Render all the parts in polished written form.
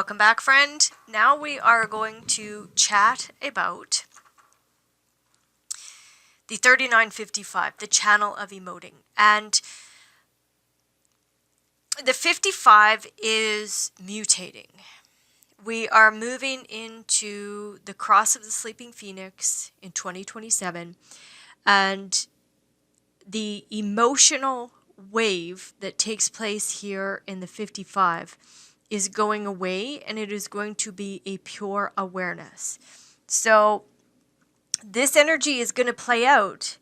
Welcome back, friend. Now we are going to chat about the 3955, the channel of emoting. And the 55 is mutating. We are moving into the cross of the sleeping phoenix in 2027, and the emotional wave that takes place here in the 55 is going away, and it is going to be a pure awareness. So this energy is going to play out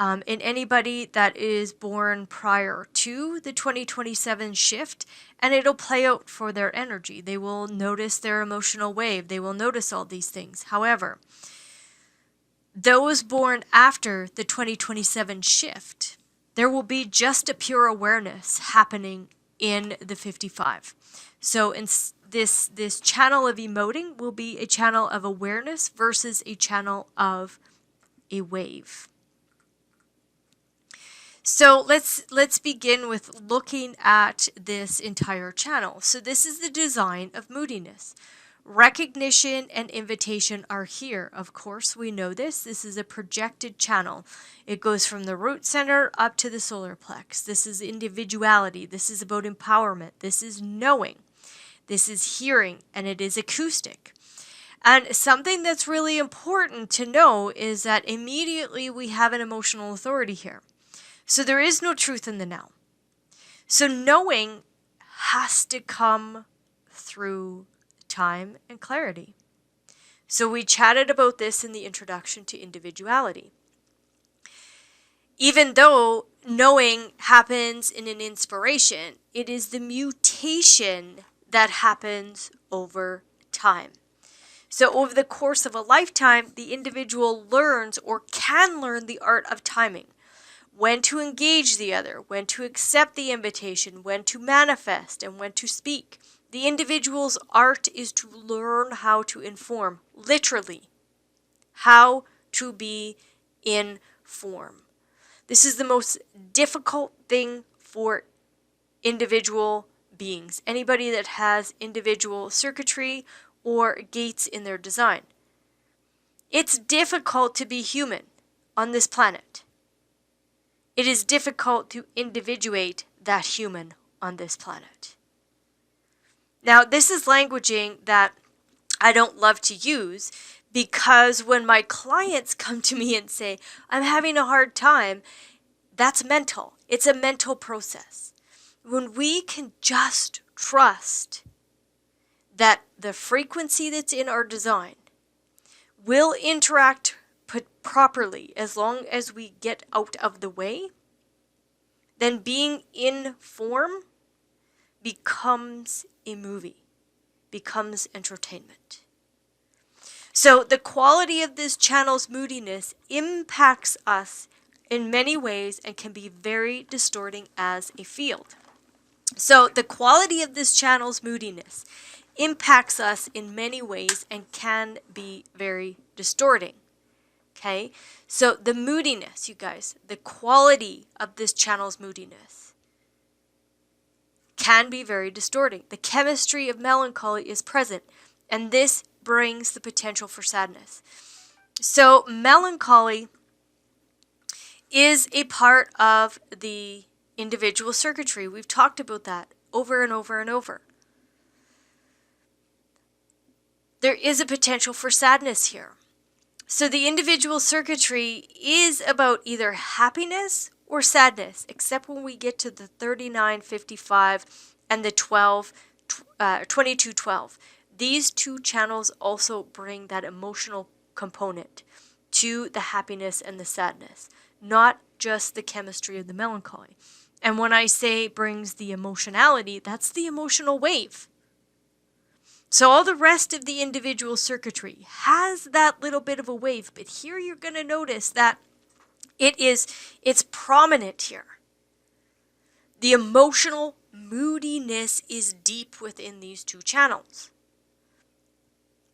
in anybody that is born prior to the 2027 shift, and it'll play out for their energy. They will notice their emotional wave. They will notice all these things. However, those born after the 2027 shift, there will be just a pure awareness happening in the 55. So in this channel of emoting will be a channel of awareness versus a channel of a wave. So let's begin with looking at this entire channel. So this is the design of moodiness. Recognition and invitation are here. Of course, we know this. This is a projected channel. It goes from the root center up to the solar plex. This is individuality. This is about empowerment. This is knowing. This is hearing, and it is acoustic. And something that's really important to know is that immediately we have an emotional authority here. So there is no truth in the now. So knowing has to come through time and clarity. So we chatted about this in the introduction to individuality. Even though knowing happens in an inspiration, it is the mutation that happens over time. So over the course of a lifetime, the individual learns or can learn the art of timing. When to engage the other, when to accept the invitation, when to manifest, and when to speak. The individual's art is to learn how to inform, literally, how to be in form. This is the most difficult thing for individual beings, anybody that has individual circuitry or gates in their design. It's difficult to be human on this planet. It is difficult to individuate that human on this planet. Now, this is languaging that I don't love to use, because when my clients come to me and say, I'm having a hard time, that's mental. It's a mental process. When we can just trust that the frequency that's in our design will interact properly as long as we get out of the way, then being in form becomes a movie, becomes entertainment. So the quality of this channel's moodiness impacts us in many ways and can be very distorting as a field. So the quality of this channel's moodiness impacts us in many ways and can be very distorting. Okay, so the moodiness, you guys, the quality of this channel's moodiness can be very distorting. The chemistry of melancholy is present, and this brings the potential for sadness. So melancholy is a part of the individual circuitry. We've talked about that over and over and over. There is a potential for sadness here. So the individual circuitry is about either happiness or sadness, except when we get to the 3955 and the 2212. These two channels also bring that emotional component to the happiness and the sadness, not just the chemistry of the melancholy. And when I say brings the emotionality, that's the emotional wave. So all the rest of the individual circuitry has that little bit of a wave, but here you're going to notice that it's prominent here. The emotional moodiness is deep within these two channels.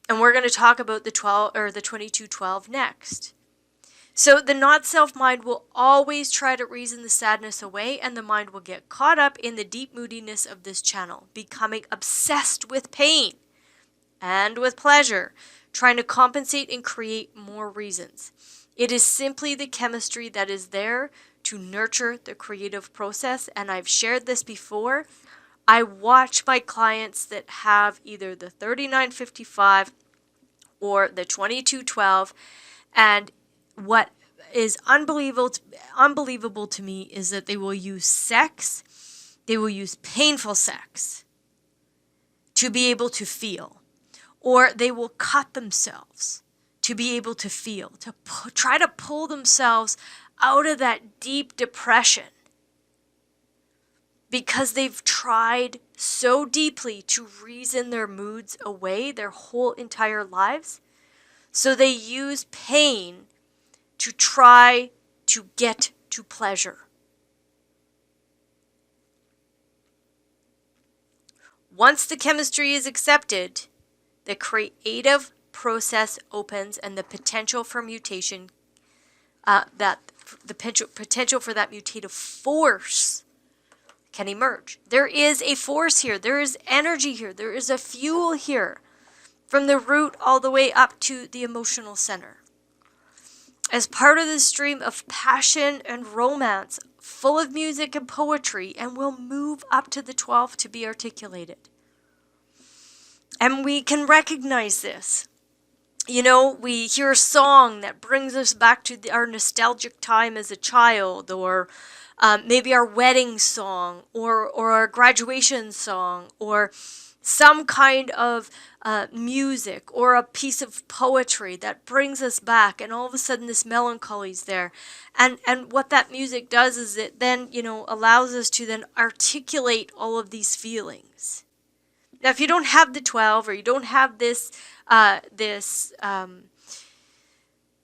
And we're going to talk about the 2212 next. So the not-self mind will always try to reason the sadness away, and the mind will get caught up in the deep moodiness of this channel, becoming obsessed with pain and with pleasure, trying to compensate and create more reasons. It is simply the chemistry that is there to nurture the creative process, and I've shared this before. I watch my clients that have either the 3955 or the 2212, and what is unbelievable to me is that they will use sex, they will use painful sex to be able to feel, or they will cut themselves to be able to feel, to try to pull themselves out of that deep depression, because they've tried so deeply to reason their moods away their whole entire lives. So they use pain to try to get to pleasure. Once the chemistry is accepted, the creative process opens, and the potential for mutation, potential for that mutative force can emerge. There is a force here. There is energy here. There is a fuel here, from the root all the way up to the emotional center. As part of the stream of passion and romance, full of music and poetry, and will move up to the 12 to be articulated. And we can recognize this. You know, we hear a song that brings us back to our nostalgic time as a child, or maybe our wedding song, or our graduation song, or some kind of music or a piece of poetry that brings us back, and all of a sudden this melancholy is there. And what that music does is it then, allows us to then articulate all of these feelings. Now, if you don't have the 12, or you don't have this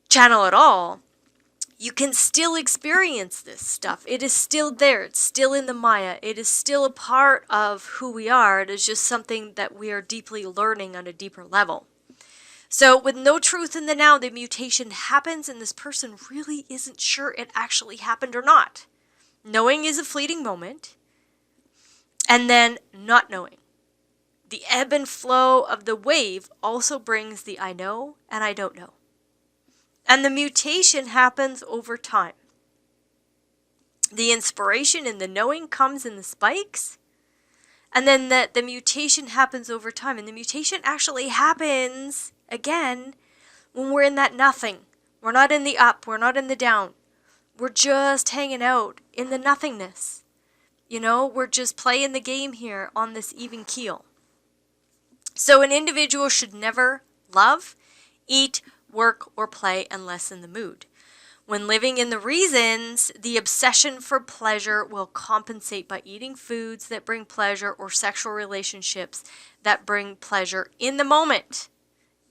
channel at all, you can still experience this stuff. It is still there. It's still in the Maya. It is still a part of who we are. It is just something that we are deeply learning on a deeper level. So with no truth in the now, the mutation happens, and this person really isn't sure it actually happened or not. Knowing is a fleeting moment, and then not knowing. The ebb and flow of the wave also brings the I know and I don't know. And the mutation happens over time. The inspiration and the knowing comes in the spikes, and then the mutation happens over time. And the mutation actually happens, again, when we're in that nothing. We're not in the up, we're not in the down. We're just hanging out in the nothingness. We're just playing the game here on this even keel. So an individual should never love, eat, work, or play unless in the mood. When living in the reasons, the obsession for pleasure will compensate by eating foods that bring pleasure, or sexual relationships that bring pleasure in the moment,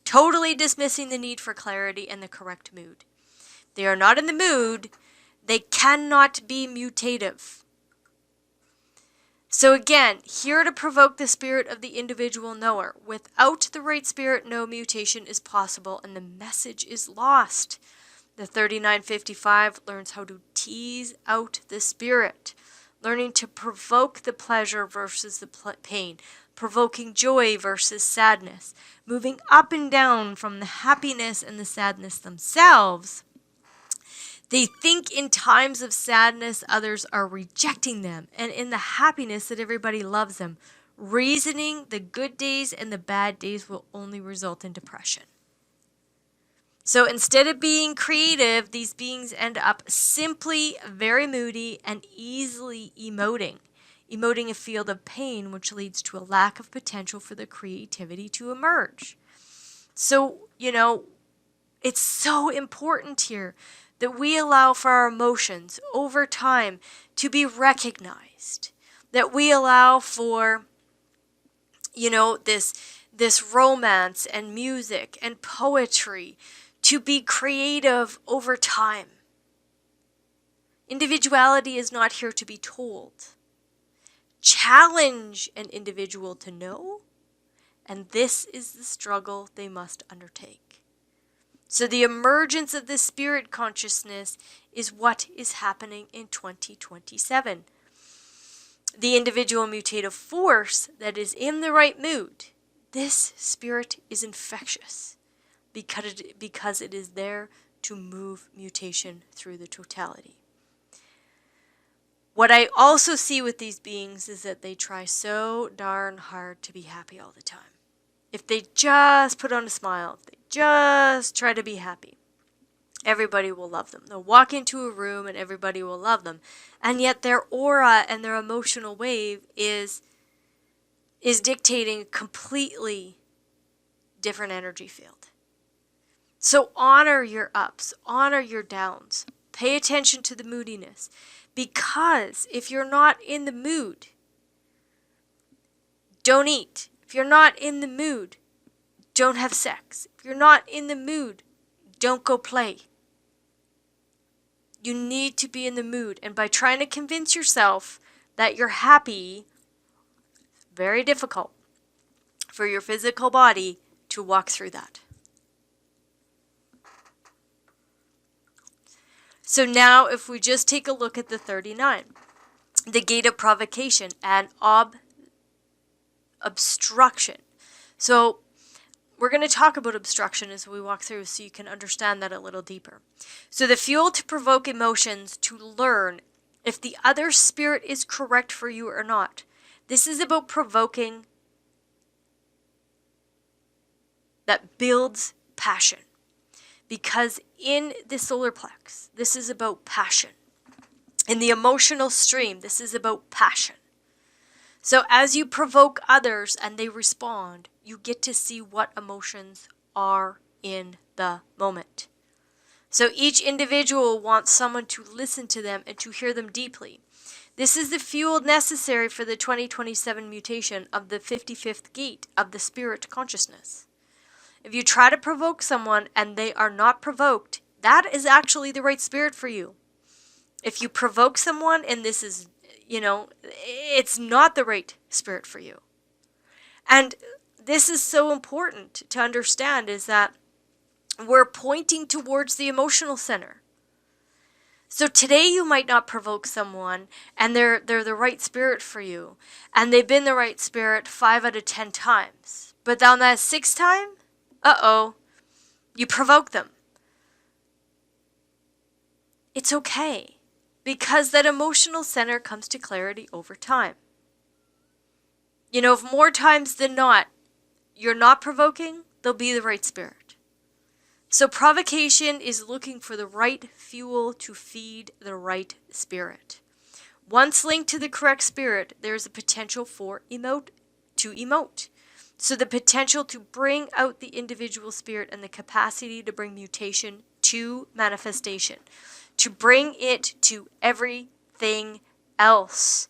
totally dismissing the need for clarity and the correct mood. They are not in the mood, they cannot be mutative. So again, here to provoke the spirit of the individual knower. Without the right spirit, no mutation is possible, and the message is lost. The 3955 learns how to tease out the spirit, learning to provoke the pleasure versus the pain, provoking joy versus sadness, moving up and down from the happiness and the sadness themselves. They think in times of sadness others are rejecting them, and in the happiness that everybody loves them. Reasoning the good days and the bad days will only result in depression. So instead of being creative, these beings end up simply very moody and easily emoting a field of pain, which leads to a lack of potential for the creativity to emerge. So, it's so important here that we allow for our emotions over time to be recognized, that we allow for, this romance and music and poetry to be creative over time. Individuality is not here to be told. Challenge an individual to know, and this is the struggle they must undertake. So the emergence of the spirit consciousness is what is happening in 2027. The individual mutative force that is in the right mood, this spirit is infectious because it is there to move mutation through the totality. What I also see with these beings is that they try so darn hard to be happy all the time. If they just put on a smile, if they just try to be happy, everybody will love them. They'll walk into a room and everybody will love them. And yet their aura and their emotional wave is dictating a completely different energy field. So honor your ups, honor your downs. Pay attention to the moodiness. Because if you're not in the mood, don't eat. If you're not in the mood, don't have sex. If you're not in the mood, don't go play. You need to be in the mood. And by trying to convince yourself that you're happy, very difficult for your physical body to walk through that. So now if we just take a look at the 39, the gate of provocation and obstruction. So we're going to talk about obstruction as we walk through so you can understand that a little deeper. So the fuel to provoke emotions to learn if the other spirit is correct for you or not. This is about provoking that builds passion. Because in the solar plex, this is about passion. In the emotional stream, this is about passion. So as you provoke others and they respond, you get to see what emotions are in the moment. So each individual wants someone to listen to them and to hear them deeply. This is the fuel necessary for the 2027 mutation of the 55th gate of the spirit consciousness. If you try to provoke someone and they are not provoked, that is actually the right spirit for you. If you provoke someone and this is, it's not the right spirit for you. And this is so important to understand is that we're pointing towards the emotional center. So today you might not provoke someone and they're the right spirit for you. And they've been the right spirit 5 out of 10 times. But on that 6th time, you provoke them. It's okay, because that emotional center comes to clarity over time. If more times than not, you're not provoking, they'll be the right spirit. So provocation is looking for the right fuel to feed the right spirit. Once linked to the correct spirit, there's a potential for to emote. So the potential to bring out the individual spirit and the capacity to bring mutation to manifestation, to bring it to everything else,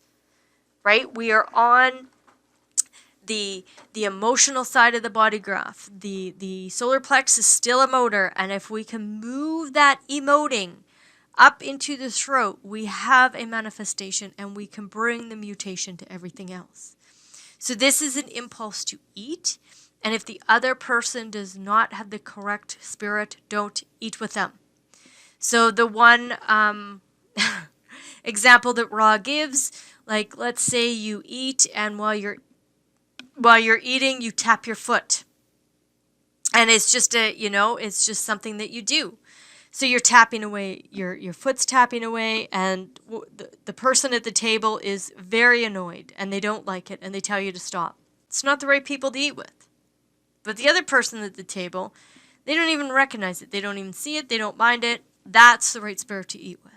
right? We are on the emotional side of the body graph. The solar plex is still a motor, and if we can move that emoting up into the throat, we have a manifestation and we can bring the mutation to everything else. So this is an impulse to eat, and if the other person does not have the correct spirit, don't eat with them. So the one example that Ra gives, like let's say you eat, and while you're eating, you tap your foot, and it's just it's just something that you do. So you're tapping away, your foot's tapping away, and the person at the table is very annoyed, and they don't like it, and they tell you to stop. It's not the right people to eat with. But the other person at the table, they don't even recognize it. They don't even see it. They don't mind it. That's the right spirit to eat with.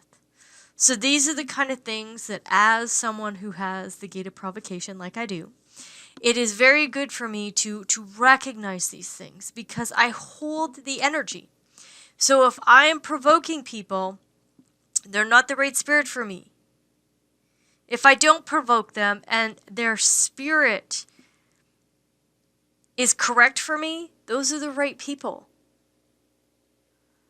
So these are the kind of things that as someone who has the gate of provocation, like I do, it is very good for me to recognize these things because I hold the energy. So if I am provoking people, they're not the right spirit for me. If I don't provoke them and their spirit is correct for me, those are the right people.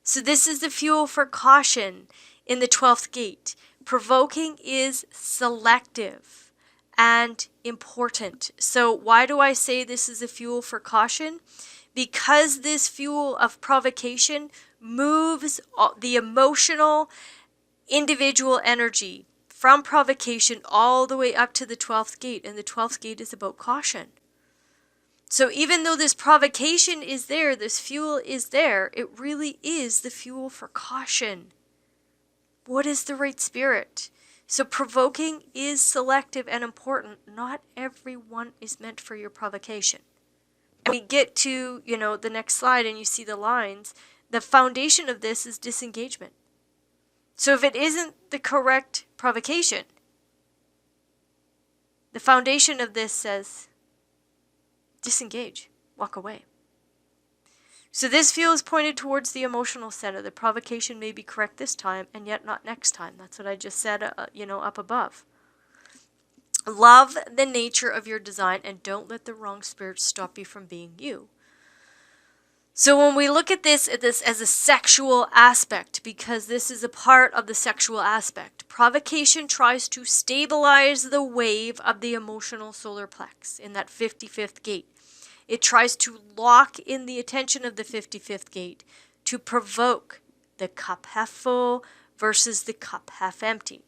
So this is the fuel for caution in the 12th gate. Provoking is selective and important. So why do I say this is a fuel for caution? because this fuel of provocation moves the emotional, individual energy from provocation all the way up to the 12th gate, and the 12th gate is about caution. So even though this provocation is there, this fuel is there, it really is the fuel for caution. What is the right spirit? So provoking is selective and important. Not everyone is meant for your provocation. We get to, the next slide and you see the lines. The foundation of this is disengagement. So if it isn't the correct provocation, the foundation of this says, disengage, walk away. So this fuel is pointed towards the emotional center. The provocation may be correct this time and yet not next time. That's what I just said, up above. Love the nature of your design and don't let the wrong spirit stop you from being you. So when we look at this as a sexual aspect, because this is a part of the sexual aspect, provocation tries to stabilize the wave of the emotional solar plex in that 55th gate. It tries to lock in the attention of the 55th gate to provoke the cup half full versus the cup half empty.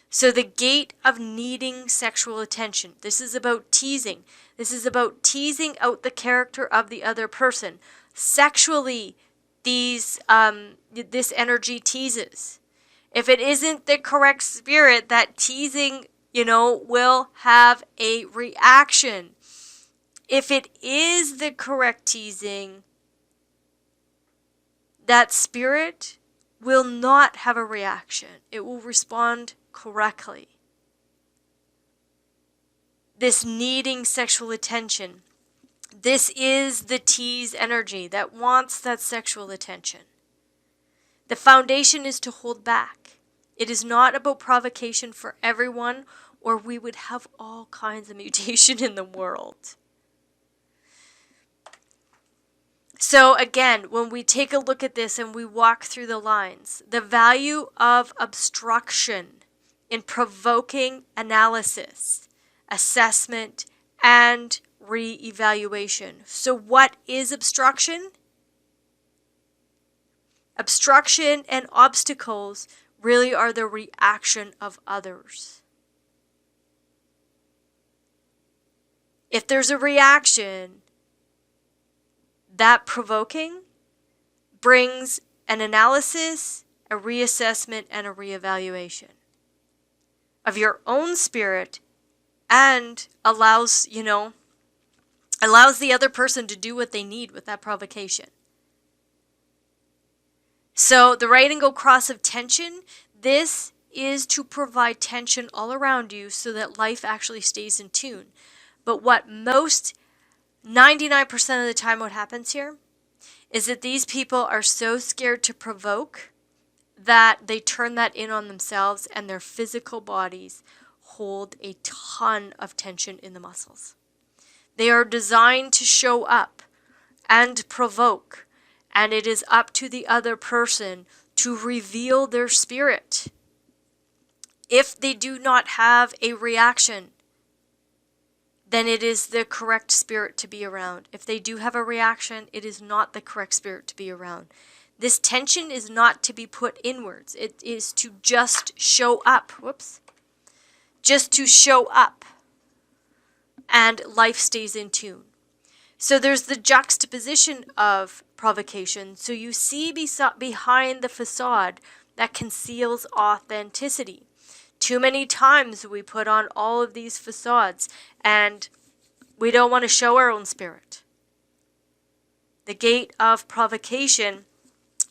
So the gate of needing sexual attention. This is about teasing. This is about teasing out the character of the other person. Sexually, this energy teases. If it isn't the correct spirit, that teasing, will have a reaction. If it is the correct teasing, that spirit will not have a reaction. It will respond correctly. This needing sexual attention. This is the tease energy that wants that sexual attention. The foundation is to hold back. It is not about provocation for everyone, or we would have all kinds of mutation in the world. So again, when we take a look at this and we walk through the lines, the value of obstruction in provoking analysis, assessment, and re-evaluation. So what is obstruction? Obstruction and obstacles really are the reaction of others. If there's a reaction, that provoking brings an analysis, a reassessment, and a reevaluation of your own spirit, and allows the other person to do what they need with that provocation. So the right angle cross of tension, this is to provide tension all around you so that life actually stays in tune. But what 99% of the time what happens here is that these people are so scared to provoke that they turn that in on themselves, and their physical bodies hold a ton of tension in the muscles. They are designed to show up and provoke, and it is up to the other person to reveal their spirit. If they do not have a reaction, then it is the correct spirit to be around. If they do have a reaction, it is not the correct spirit to be around. This tension is not to be put inwards. It is to just show up. Just to show up. And life stays in tune. So there's the juxtaposition of provocation. So you see behind the facade that conceals authenticity. Too many times we put on all of these facades and we don't want to show our own spirit. The gate of provocation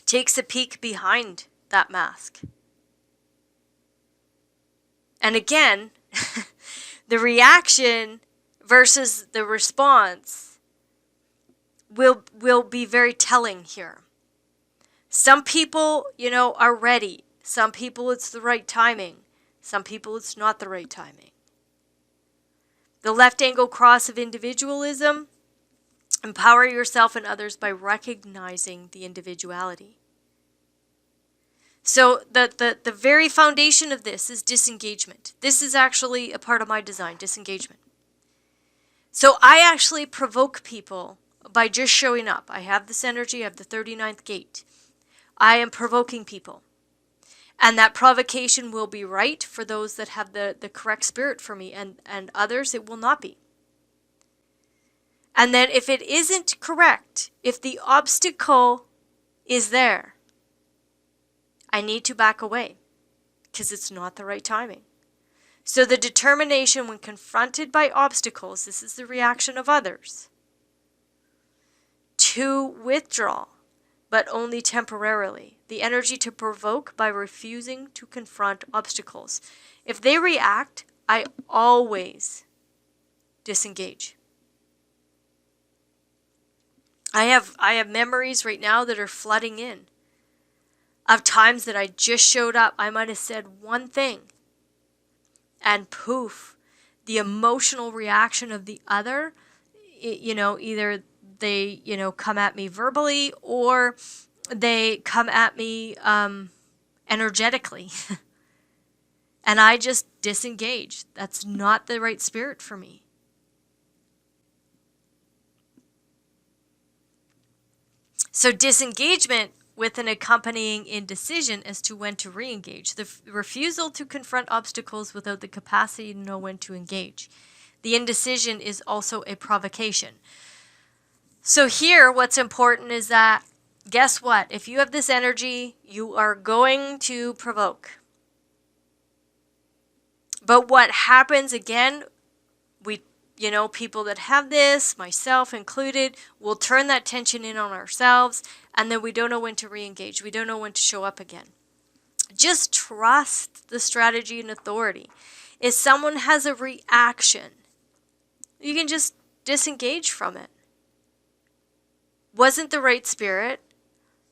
takes a peek behind that mask. And again, the reaction versus the response will be very telling here. Some people, are ready. Some people it's the right timing. Some people it's not the right timing. The left angle cross of individualism, empower yourself and others by recognizing the individuality. So the very foundation of this is disengagement. This is actually a part of my design, disengagement. So I actually provoke people, by just showing up. I have this energy, I have the 39th gate. I am provoking people. And that provocation will be right for those that have the correct spirit for me, and others it will not be. And then if it isn't correct, if the obstacle is there, I need to back away because it's not the right timing. So the determination when confronted by obstacles, this is the reaction of others, to withdraw, but only temporarily. The energy to provoke by refusing to confront obstacles. If they react, I always disengage. I have memories right now that are flooding in of times that I just showed up. I might have said one thing and poof, the emotional reaction of the other, either they, come at me verbally or they come at me energetically. And I just disengage. That's not the right spirit for me. So disengagement with an accompanying indecision as to when to re-engage. The refusal to confront obstacles without the capacity to know when to engage. The indecision is also a provocation. So here, what's important is that, guess what? If you have this energy, you are going to provoke. But what happens, again, people that have this, myself included, will turn that tension in on ourselves, and then we don't know when to re-engage. We don't know when to show up again. Just trust the strategy and authority. If someone has a reaction, you can just disengage from it. Wasn't the right spirit,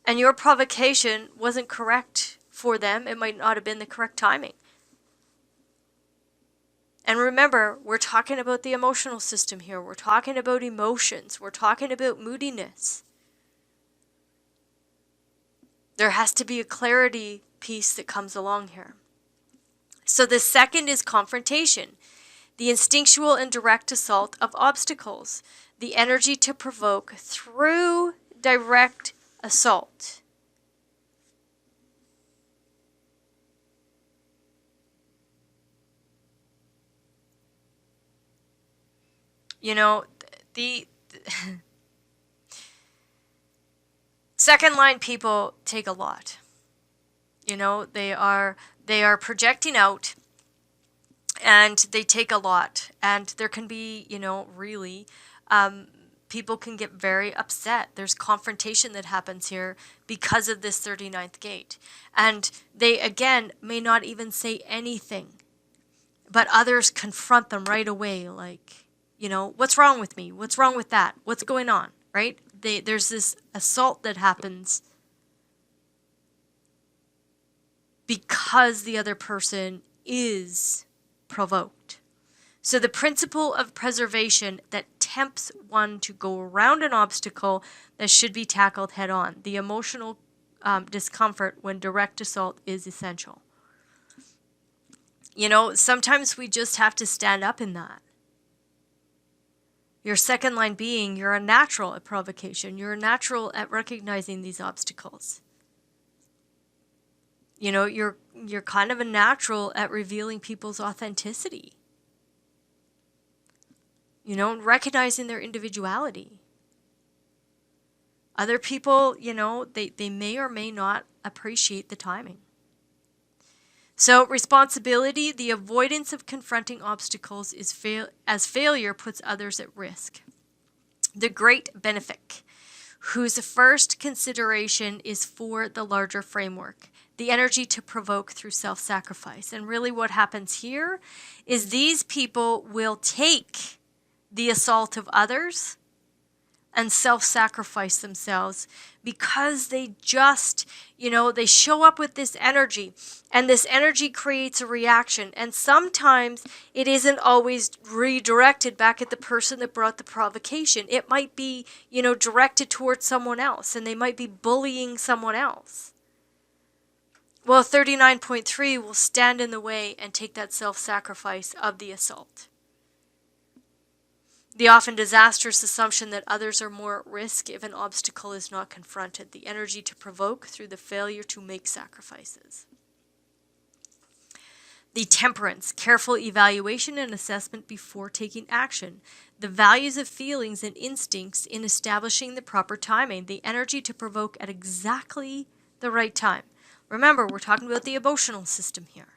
and your provocation wasn't correct for them. It might not have been the correct timing. And remember, we're talking about the emotional system here. We're talking about emotions. We're talking about moodiness. There has to be a clarity piece that comes along here. So the second is confrontation. The instinctual and direct assault of obstacles. The energy to provoke through direct assault. The second line people take a lot. They are projecting out, and they take a lot. And there can be, really, people can get very upset. There's confrontation that happens here because of this 39th gate. And they, again, may not even say anything, but others confront them right away, like, what's wrong with me? What's wrong with that? What's going on, right? There's this assault that happens because the other person is provoked. So the principle of preservation that tempts one to go around an obstacle that should be tackled head on. The emotional discomfort when direct assault is essential. Sometimes we just have to stand up in that. Your second line being, you're a natural at provocation. You're a natural at recognizing these obstacles. You're kind of a natural at revealing people's authenticity. Recognizing their individuality. Other people, they may or may not appreciate the timing. So responsibility, the avoidance of confronting obstacles is as failure puts others at risk. The great benefic, whose first consideration is for the larger framework, the energy to provoke through self-sacrifice. And really what happens here is these people will take the assault of others and self-sacrifice themselves because they just, they show up with this energy, and this energy creates a reaction. And sometimes it isn't always redirected back at the person that brought the provocation. It might be, directed towards someone else, and they might be bullying someone else. Well, 39.3 will stand in the way and take that self-sacrifice of the assault. The often disastrous assumption that others are more at risk if an obstacle is not confronted. The energy to provoke through the failure to make sacrifices. The temperance, careful evaluation and assessment before taking action. The values of feelings and instincts in establishing the proper timing. The energy to provoke at exactly the right time. Remember, we're talking about the emotional system here.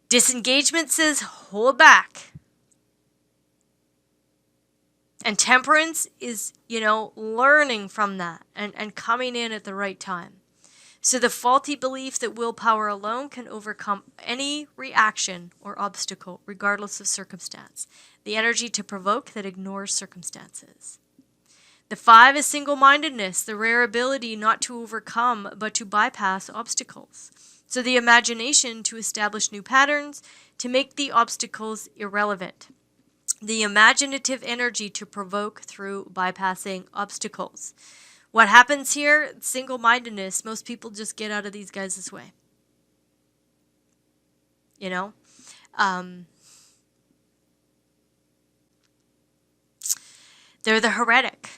Disengagement says hold back. And temperance is, learning from that and coming in at the right time. So the faulty belief that willpower alone can overcome any reaction or obstacle, regardless of circumstance. The energy to provoke that ignores circumstances. The 5 is single-mindedness, the rare ability not to overcome, but to bypass obstacles. So the imagination to establish new patterns, to make the obstacles irrelevant. The imaginative energy to provoke through bypassing obstacles. What happens here? Single-mindedness. Most people just get out of these guys' way. They're the heretic.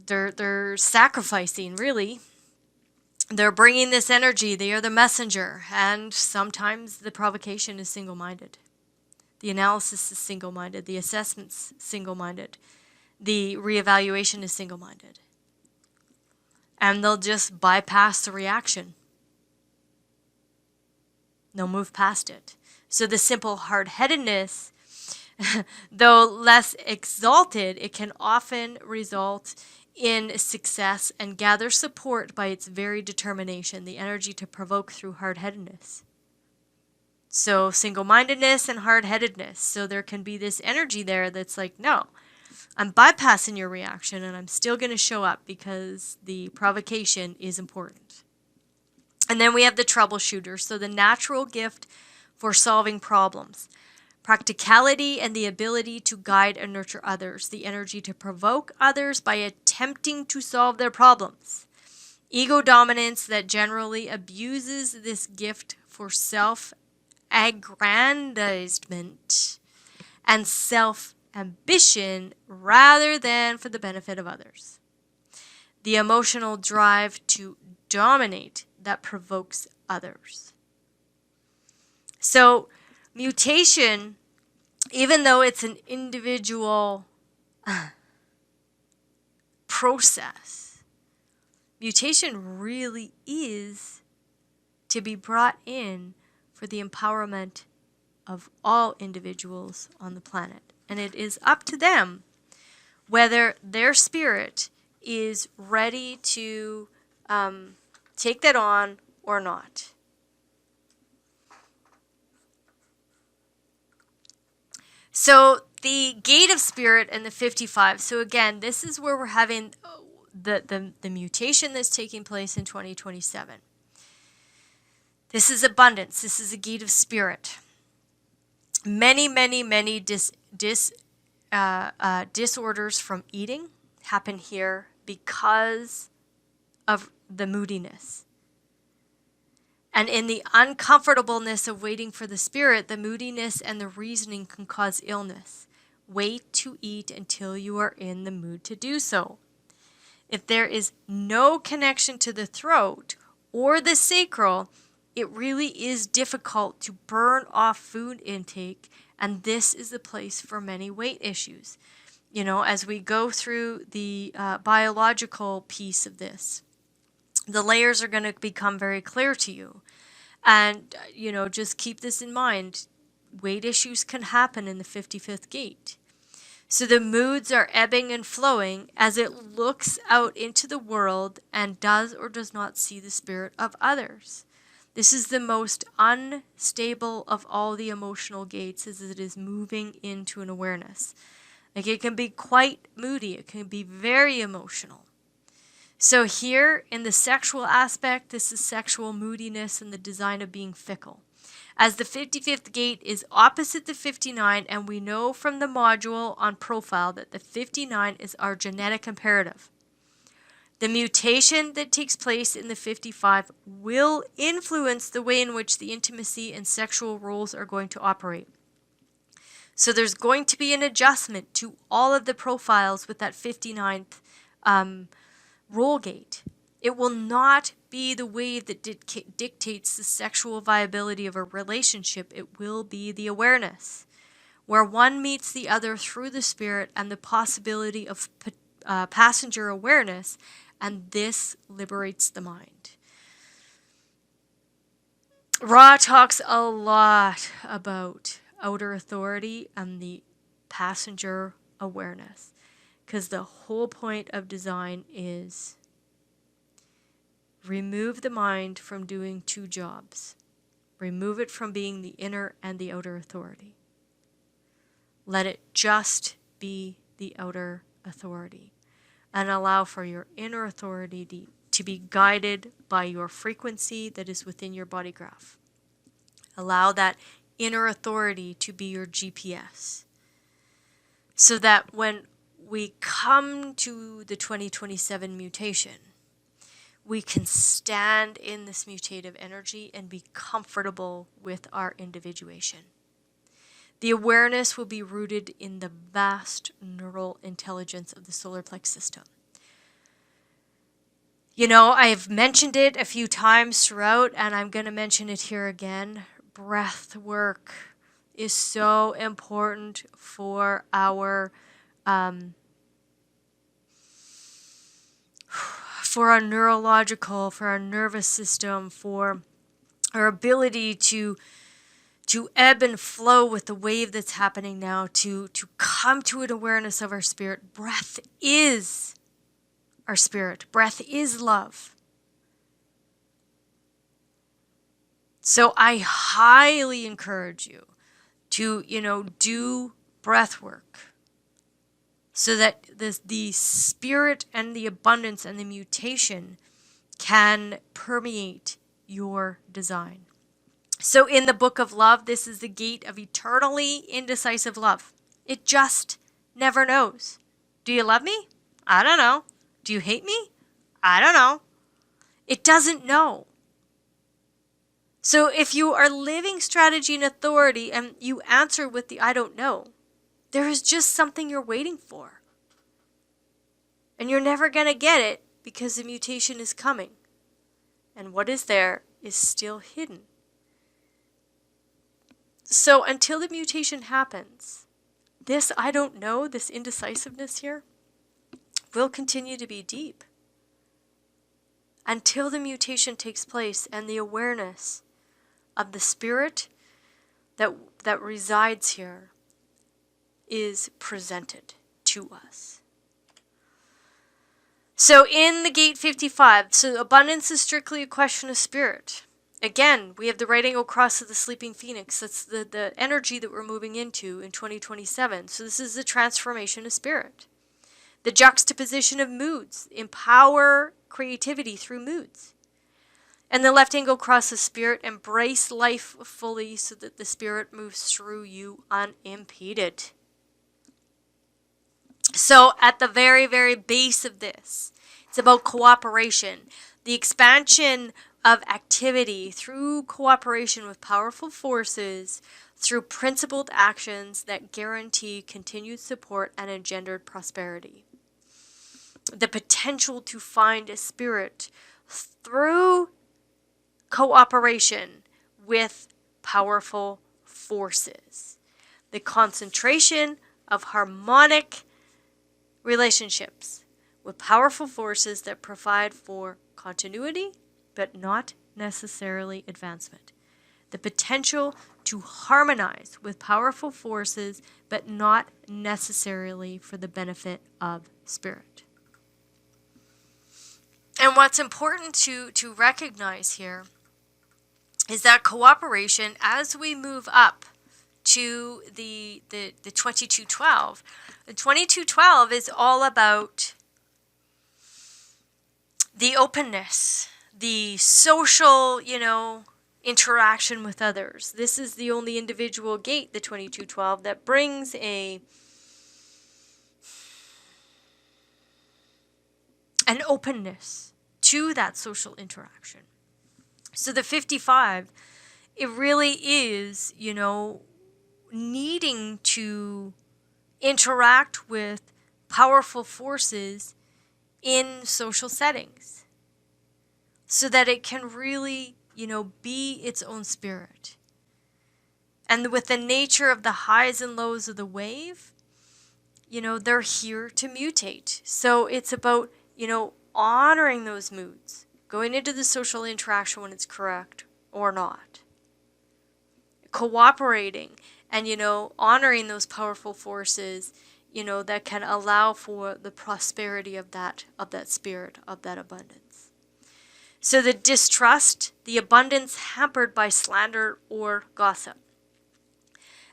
They're sacrificing, really. They're bringing this energy. They are the messenger. And sometimes the provocation is single-minded. The analysis is single-minded. The assessment's single-minded. The reevaluation is single-minded. And they'll just bypass the reaction. They'll move past it. So the simple hard-headedness, though less exalted, it can often result in success and gather support by its very determination, the energy to provoke through hard-headedness. So single-mindedness and hard-headedness. So there can be this energy there that's like, no, I'm bypassing your reaction and I'm still going to show up because the provocation is important. And then we have the troubleshooter. So the natural gift for solving problems. Practicality and the ability to guide and nurture others. The energy to provoke others by attempting to solve their problems. Ego dominance that generally abuses this gift for self-aggrandizement and self-ambition rather than for the benefit of others. The emotional drive to dominate that provokes others. So, mutation, even though it's an individual process, mutation really is to be brought in for the empowerment of all individuals on the planet. And it is up to them whether their spirit is ready to take that on or not. So the gate of spirit and the 55. So again, this is where we're having the mutation that's taking place in 2027. This is abundance. This is a gate of spirit. Many disorders from eating happen here because of the moodiness. And in the uncomfortableness of waiting for the spirit, the moodiness and the reasoning can cause illness. Wait to eat until you are in the mood to do so. If there is no connection to the throat or the sacral, it really is difficult to burn off food intake, and this is the place for many weight issues. As we go through the biological piece of this, the layers are going to become very clear to you. And, just keep this in mind. Weight issues can happen in the 55th gate. So the moods are ebbing and flowing as it looks out into the world and does or does not see the spirit of others. This is the most unstable of all the emotional gates as it is moving into an awareness. Like, it can be quite moody. It can be very emotional. So here in the sexual aspect, this is sexual moodiness and the design of being fickle. As the 55th gate is opposite the 59, and we know from the module on profile that the 59 is our genetic imperative. The mutation that takes place in the 55 will influence the way in which the intimacy and sexual roles are going to operate. So there's going to be an adjustment to all of the profiles with that 59th role gate. It will not be the wave that dictates the sexual viability of a relationship. It will be the awareness, where one meets the other through the spirit and the possibility of passenger awareness, and this liberates the mind. Ra talks a lot about outer authority and the passenger awareness, because the whole point of design is remove the mind from doing two jobs. Remove it from being the inner and the outer authority. Let it just be the outer authority, and allow for your inner authority to be guided by your frequency that is within your body graph. Allow that inner authority to be your GPS, so that when we come to the 2027 mutation, we can stand in this mutative energy and be comfortable with our individuation. The awareness will be rooted in the vast neural intelligence of the solar plexus system. You know, I've mentioned it a few times throughout, and I'm going to mention it here again. Breath work is so important for our neurological, for our nervous system, for our ability to ebb and flow with the wave that's happening now, to come to an awareness of our spirit. Breath is our spirit. Breath is love. So I highly encourage you to, do breath work, so that the spirit and the abundance and the mutation can permeate your design. So in the book of love, this is the gate of eternally indecisive love. It just never knows. Do you love me? I don't know. Do you hate me? I don't know. It doesn't know. So if you are living strategy and authority and you answer with the I don't know, there is just something you're waiting for. And you're never going to get it because the mutation is coming. And what is there is still hidden. So until the mutation happens, this I don't know, this indecisiveness here, will continue to be deep. Until the mutation takes place and the awareness of the spirit that resides here is presented to us. So in the gate 55, so abundance is strictly a question of spirit. Again, we have the right angle cross of the sleeping phoenix. That's the energy that we're moving into in 2027. So this is the transformation of spirit. The juxtaposition of moods. Empower creativity through moods. And the left angle cross of spirit. Embrace life fully so that the spirit moves through you unimpeded. So at the very, very base of this, it's about cooperation. The expansion of activity through cooperation with powerful forces, through principled actions that guarantee continued support and engendered prosperity. The potential to find a spirit through cooperation with powerful forces. The concentration of harmonic relationships with powerful forces that provide for continuity, but not necessarily advancement. The potential to harmonize with powerful forces, but not necessarily for the benefit of spirit. And what's important to recognize here is that cooperation, as we move up to the 2212, the 2212 is all about the openness, the social, interaction with others. This is the only individual gate, the 2212, that brings an an openness to that social interaction. So the 55, it really is, needing to interact with powerful forces in social settings so that it can really, be its own spirit. And with the nature of the highs and lows of the wave, they're here to mutate. So it's about, honoring those moods, going into the social interaction when it's correct or not, cooperating and, honoring those powerful forces, that can allow for the prosperity of that spirit, of that abundance. So the distrust, the abundance hampered by slander or gossip.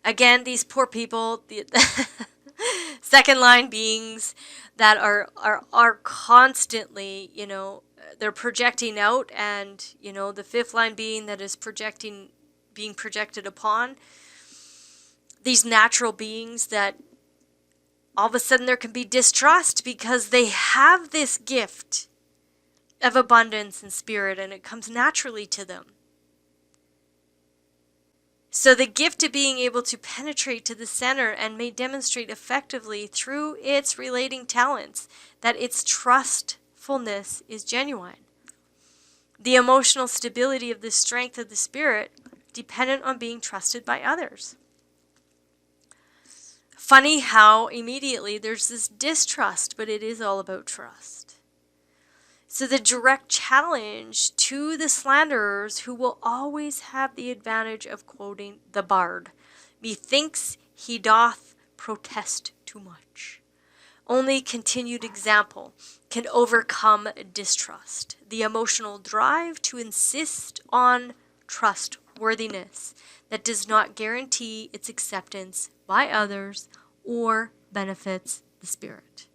Again, these poor people, the second line beings that are constantly, they're projecting out, and, the fifth line being that is being projected upon, these natural beings that all of a sudden there can be distrust because they have this gift of abundance and spirit, and it comes naturally to them. So the gift of being able to penetrate to the center and may demonstrate effectively through its relating talents that its trustfulness is genuine. The emotional stability of the strength of the spirit dependent on being trusted by others. Funny how immediately there's this distrust, but it is all about trust. So the direct challenge to the slanderers, who will always have the advantage of quoting the bard, methinks he doth protest too much. Only continued example can overcome distrust, the emotional drive to insist on trustworthiness that does not guarantee its acceptance by others or benefits the spirit.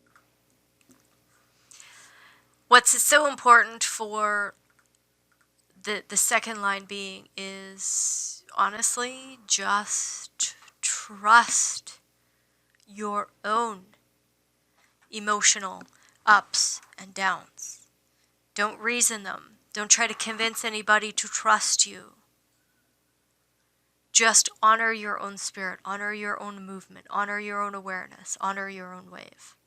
What's so important for the second line being is, honestly, just trust your own emotional ups and downs. Don't reason them. Don't try to convince anybody to trust you. Just honor your own spirit, honor your own movement, honor your own awareness, honor your own wave.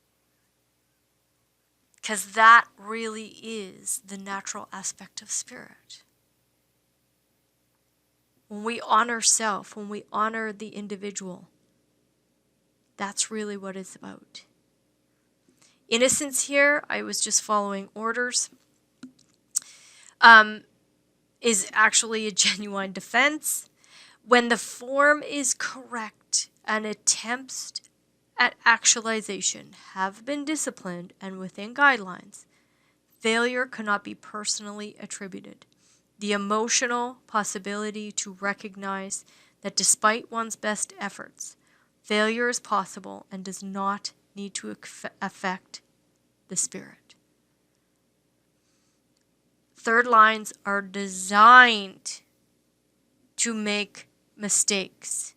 Because that really is the natural aspect of spirit. When we honor self, when we honor the individual, that's really what it's about. Innocence here, I was just following orders, is actually a genuine defense. When the form is correct and attempts at actualization have been disciplined and within guidelines, failure cannot be personally attributed. The emotional possibility to recognize that despite one's best efforts, failure is possible and does not need to affect the spirit. Third lines are designed to make mistakes.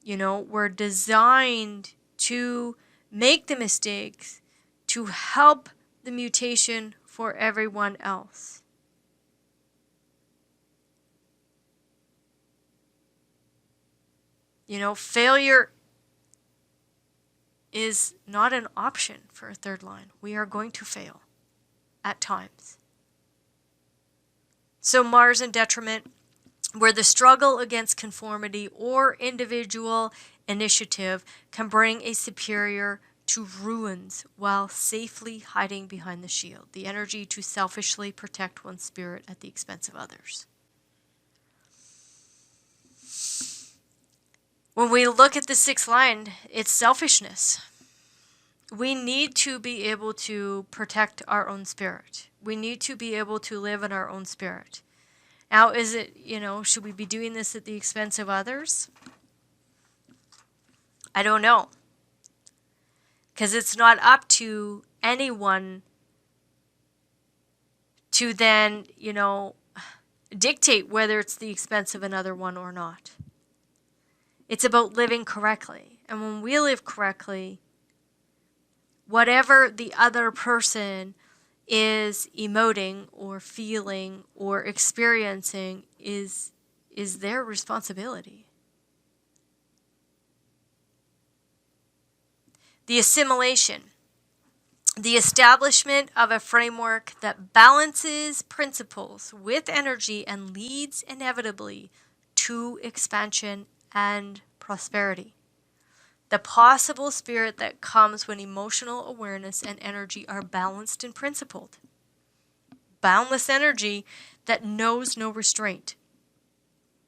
We're designed to make the mistakes to help the mutation for everyone else. Failure is not an option for a third line. We are going to fail at times. So Mars in detriment, where the struggle against conformity or individual initiative can bring a superior to ruins while safely hiding behind the shield, the energy to selfishly protect one's spirit at the expense of others. When we look at the sixth line, it's selfishness. We need to be able to protect our own spirit. We need to be able to live in our own spirit. Now, is it, should we be doing this at the expense of others? I don't know. Because it's not up to anyone to then, dictate whether it's the expense of another one or not. It's about living correctly. And when we live correctly, Whatever the other person is emoting or feeling or experiencing is their responsibility. The assimilation, the establishment of a framework that balances principles with energy and leads inevitably to expansion and prosperity. The possible spirit that comes when emotional awareness and energy are balanced and principled. Boundless energy that knows no restraint.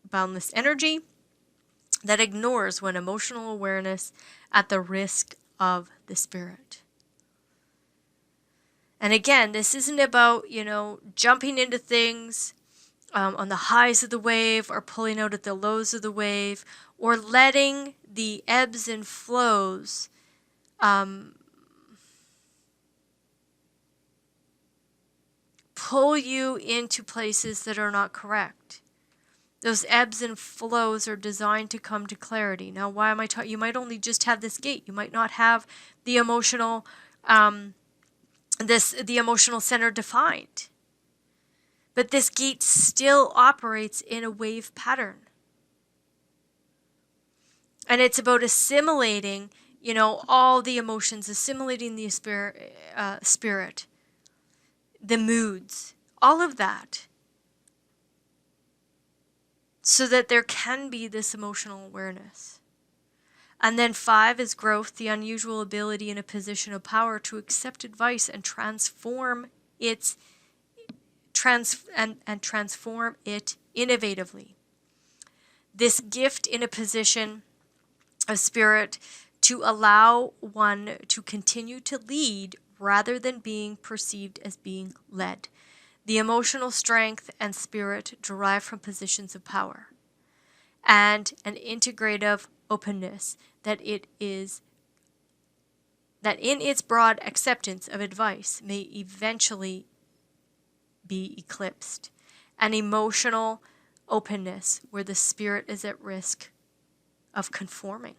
Boundless energy that ignores when emotional awareness at the risk of the spirit. And again, this isn't about, jumping into things on the highs of the wave or pulling out at the lows of the wave or letting the ebbs and flows pull you into places that are not correct. Those ebbs and flows are designed to come to clarity. Now, why am I talking? You might only just have this gate. You might not have the emotional, the emotional center defined. But this gate still operates in a wave pattern. And it's about assimilating, all the emotions, assimilating the spirit, the moods, all of that, so that there can be this emotional awareness. And then 5 is growth, the unusual ability in a position of power to accept advice and transform it innovatively. This gift in a position of spirit to allow one to continue to lead rather than being perceived as being led. The emotional strength and spirit derived from positions of power. And an integrative openness that in its broad acceptance of advice may eventually be eclipsed. An emotional openness where the spirit is at risk of conforming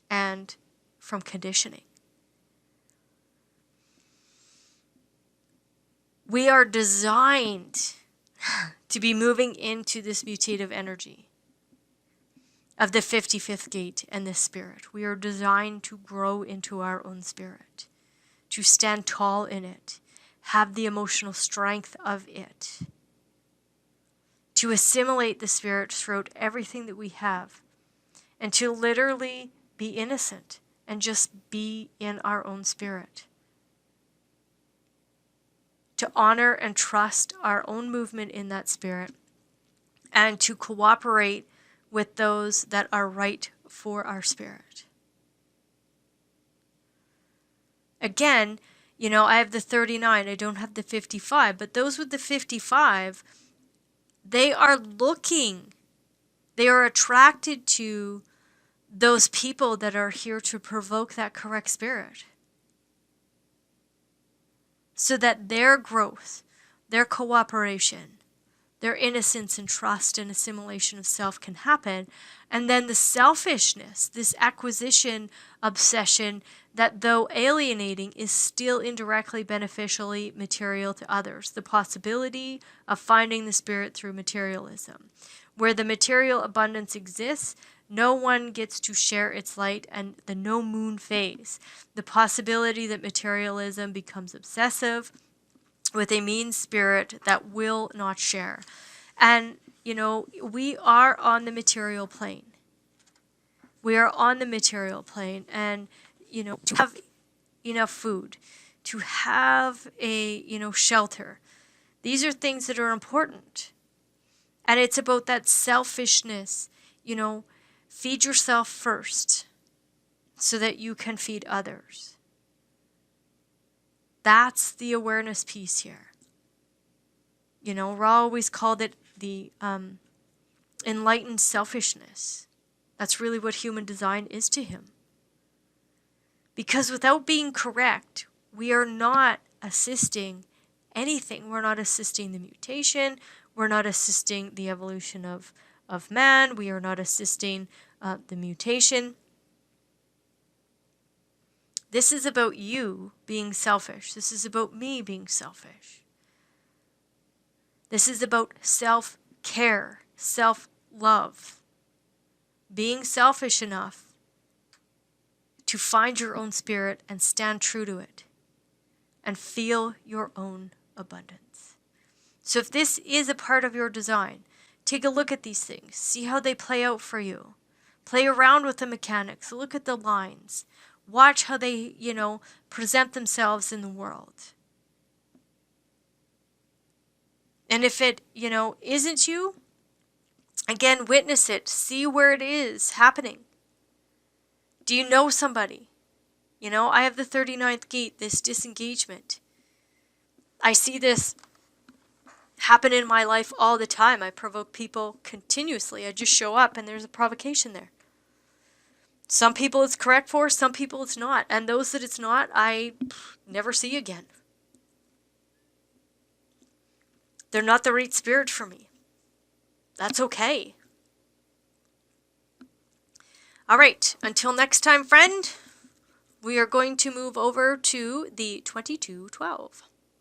and from conditioning. We are designed to be moving into this mutative energy of the 55th gate and this spirit. We are designed to grow into our own spirit, to stand tall in it, have the emotional strength of it, to assimilate the spirit throughout everything that we have, and to literally be innocent and just be in our own spirit. To honor and trust our own movement in that spirit, and to cooperate with those that are right for our spirit. Again, I have the 39, I don't have the 55, but those with the 55, they are attracted to those people that are here to provoke that correct spirit. So that their growth, their cooperation, their innocence and trust and assimilation of self can happen. And then the selfishness, this acquisition obsession that though alienating is still indirectly beneficially material to others. The possibility of finding the spirit through materialism. Where the material abundance exists, no one gets to share its light, and the no moon phase. The possibility that materialism becomes obsessive with a mean spirit that will not share. And, we are on the material plane. We are on the material plane, and, to have enough food, to have a, shelter. These are things that are important. And it's about that selfishness, feed yourself first so that you can feed others. That's the awareness piece here. Ra always called it the enlightened selfishness. That's really what human design is to him. Because without being correct, we are not assisting anything. We're not assisting the mutation. We're not assisting the evolution of man. We are not assisting the mutation. This is about you being selfish. This is about me being selfish. This is about self-care, self-love. Being selfish enough to find your own spirit and stand true to it and feel your own abundance. So if this is a part of your design, take a look at these things. See how they play out for you. Play around with the mechanics. Look at the lines. Watch how they, present themselves in the world. And if it, isn't you, again, witness it. See where it is happening. Do you know somebody? I have the 39th gate, this disengagement. I see this happen in my life all the time. I provoke people continuously. I just show up and there's a provocation there. Some people it's correct for, some people it's not. And those that it's not, I never see again. They're not the right spirit for me. That's okay. All right, until next time, friend, we are going to move over to the 2212.